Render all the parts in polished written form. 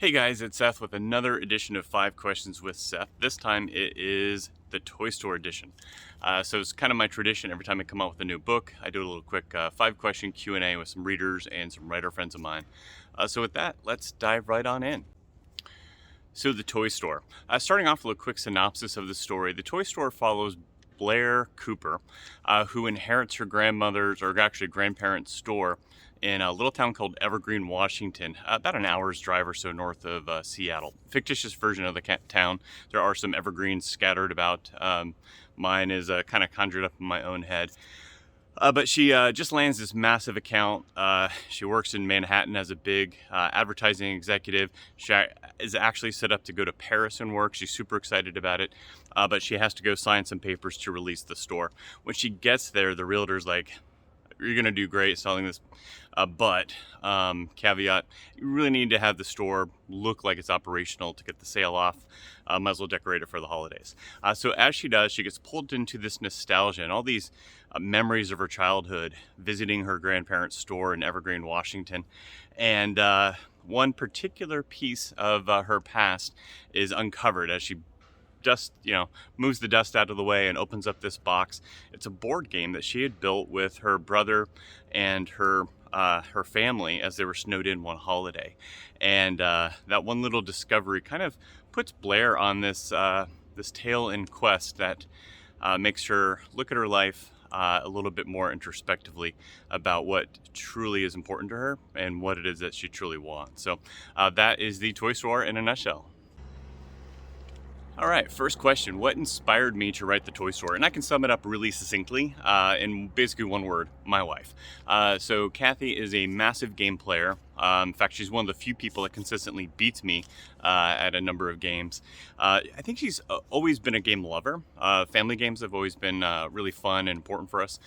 Hey guys, it's Seth with another edition of 5 Questions with Seth. This time it is the Toy Store edition. So it's kind of my tradition. Every time I come out with a new book, I do a little quick 5 question Q&A with some readers and some writer friends of mine. So with that, let's dive right on in. So the Toy Store. Starting off with a quick synopsis of the story, the Toy Store follows Blair Cooper, who inherits her grandmother's, or actually grandparents' store in a little town called Evergreen, Washington, about an hour's drive or so north of Seattle. Fictitious version of the town. There are some evergreens scattered about. Mine is kind of conjured up in my own head. But she just lands this massive account. She works in Manhattan as a big advertising executive. She is actually set up to go to Paris and work. She's super excited about it, but she has to go sign some papers to release the store. When she gets there, the realtor's like, "You're going to do great selling this, but caveat, you really need to have the store look like it's operational to get the sale off. Might as well decorate it for the holidays." So as she does, she gets pulled into this nostalgia and all these memories of her childhood, visiting her grandparents' store in Evergreen, Washington. And one particular piece of her past is uncovered as she just moves the dust out of the way and opens up this box. It's a board game that she had built with her brother and her family as they were snowed in one holiday. And that one little discovery kind of puts Blair on this tale in quest that makes her look at her life a little bit more introspectively about what truly is important to her and what it is that she truly wants. So that is the Toy Store in a nutshell. All right, first question. What inspired me to write the Toy Store? And I can sum it up really succinctly in basically one word: my wife. So Kathy is a massive game player. In fact, she's one of the few people that consistently beats me at a number of games. I think she's always been a game lover. Family games have always been really fun and important for us.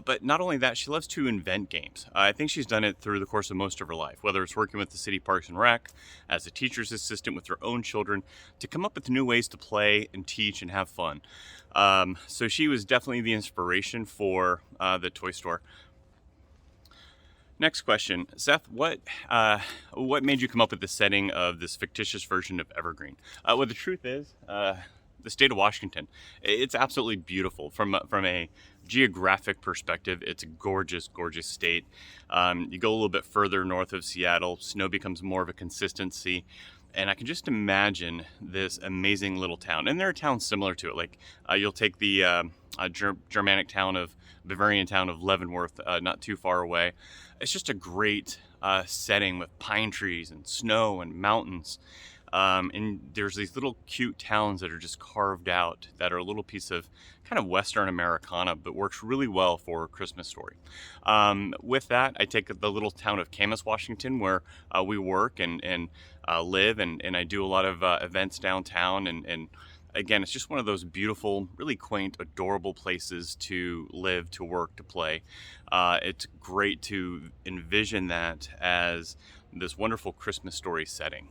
But not only that, she loves to invent games. I think she's done it through the course of most of her life, whether it's working with the City Parks and Rec, as a teacher's assistant with her own children, to come up with new ways to play and teach and have fun. So she was definitely the inspiration for the Toy Store. Next question, Seth. What made you come up with the setting of this fictitious version of Evergreen? Well, the truth is, the state of Washington, it's absolutely beautiful from a geographic perspective. It's a gorgeous, gorgeous state. You go a little bit further north of Seattle, snow becomes more of a consistency. And I can just imagine this amazing little town. And there are towns similar to it. Like you'll take the Germanic town of Bavarian town of Leavenworth, not too far away. It's just a great setting with pine trees and snow and mountains. And there's these little cute towns that are just carved out that are a little piece of kind of Western Americana, but works really well for a Christmas story. With that, I take the little town of Camas, Washington, where we work and live, and I do a lot of events downtown. And again, it's just one of those beautiful, really quaint, adorable places to live, to work, to play. It's great to envision that as this wonderful Christmas story setting.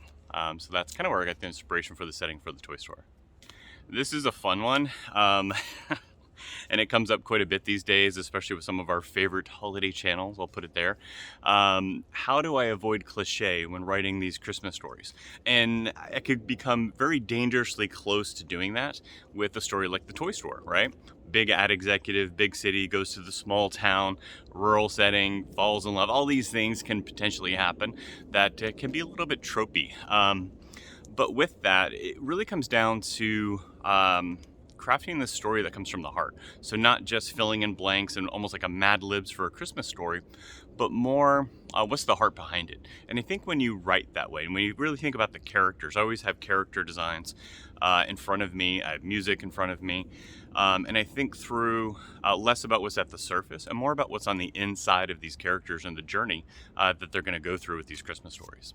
So that's kind of where I got the inspiration for the setting for the Toy Store. This is a fun one, and it comes up quite a bit these days, especially with some of our favorite holiday channels. I'll put it there. How do I avoid cliche when writing these Christmas stories? And I could become very dangerously close to doing that with a story like the Toy Store, right? Big ad executive, big city, goes to the small town, rural setting, falls in love. All these things can potentially happen that can be a little bit tropey. But with that, it really comes down to crafting the story that comes from the heart. So not just filling in blanks and almost like a Mad Libs for a Christmas story, but more what's the heart behind it. And I think when you write that way, and when you really think about the characters, I always have character designs in front of me, I have music in front of me, and I think through less about what's at the surface and more about what's on the inside of these characters and the journey that they're going to go through with these Christmas stories.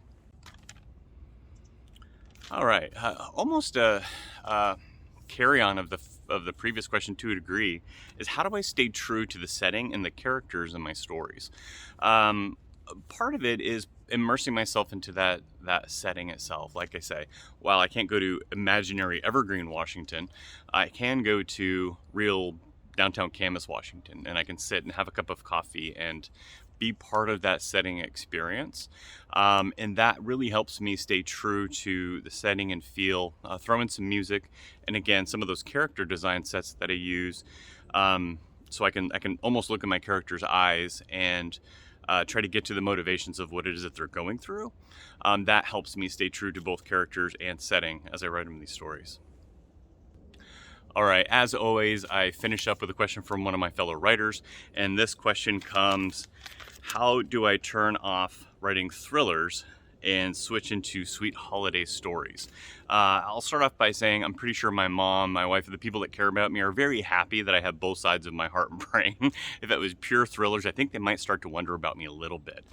All right, almost a carry on of the previous question to a degree is, how do I stay true to the setting and the characters in my stories? Part of it is immersing myself into that setting itself. Like I say, while I can't go to imaginary Evergreen, Washington, I can go to real downtown Camas, Washington, and I can sit and have a cup of coffee and be part of that setting experience. And that really helps me stay true to the setting and feel, throw in some music, and again, some of those character design sets that I use. So I can almost look in my character's eyes and try to get to the motivations of what it is that they're going through. That helps me stay true to both characters and setting as I write them these stories. All right, as always, I finish up with a question from one of my fellow writers, and this question comes: how do I turn off writing thrillers and switch into sweet holiday stories? I'll start off by saying I'm pretty sure my mom, my wife, and the people that care about me are very happy that I have both sides of my heart and brain. If it was pure thrillers, I think they might start to wonder about me a little bit.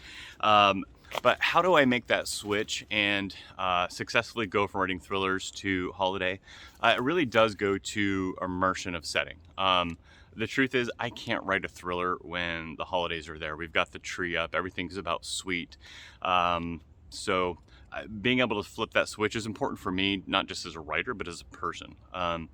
But how do I make that switch and successfully go from writing thrillers to holiday? It really does go to immersion of setting. The truth is, I can't write a thriller when the holidays are there. We've got the tree up, everything's about sweet. So being able to flip that switch is important for me, not just as a writer, but as a person. I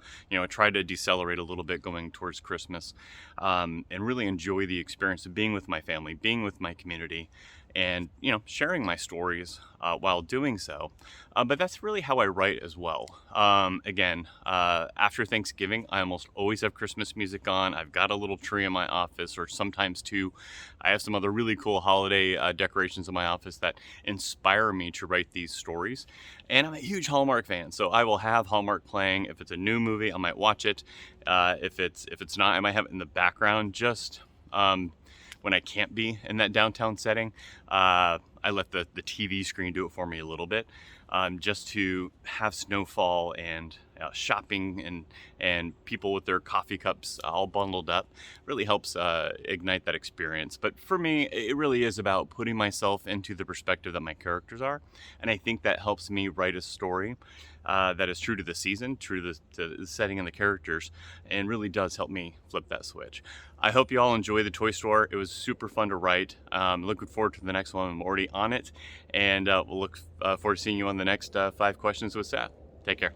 try to decelerate a little bit going towards Christmas, and really enjoy the experience of being with my family, being with my community, and sharing my stories while doing so. But that's really how I write as well. Again, after Thanksgiving, I almost always have Christmas music on. I've got a little tree in my office, or sometimes two. I have some other really cool holiday decorations in my office that inspire me to write these stories. And I'm a huge Hallmark fan, so I will have Hallmark playing. If it's a new movie, I might watch it. If it's not, I might have it in the background just when I can't be in that downtown setting. I let the TV screen do it for me a little bit, just to have snowfall and shopping and people with their coffee cups all bundled up really helps ignite that experience. But for me, it really is about putting myself into the perspective that my characters are, and I think that helps me write a story that is true to the season, true to the setting and the characters, and really does help me flip that switch. I hope you all enjoy the Toy Store. It was super fun to write. Looking forward to the next one. I'm already on it, and we'll look forward to seeing you on the next 5 questions with Seth. Take care.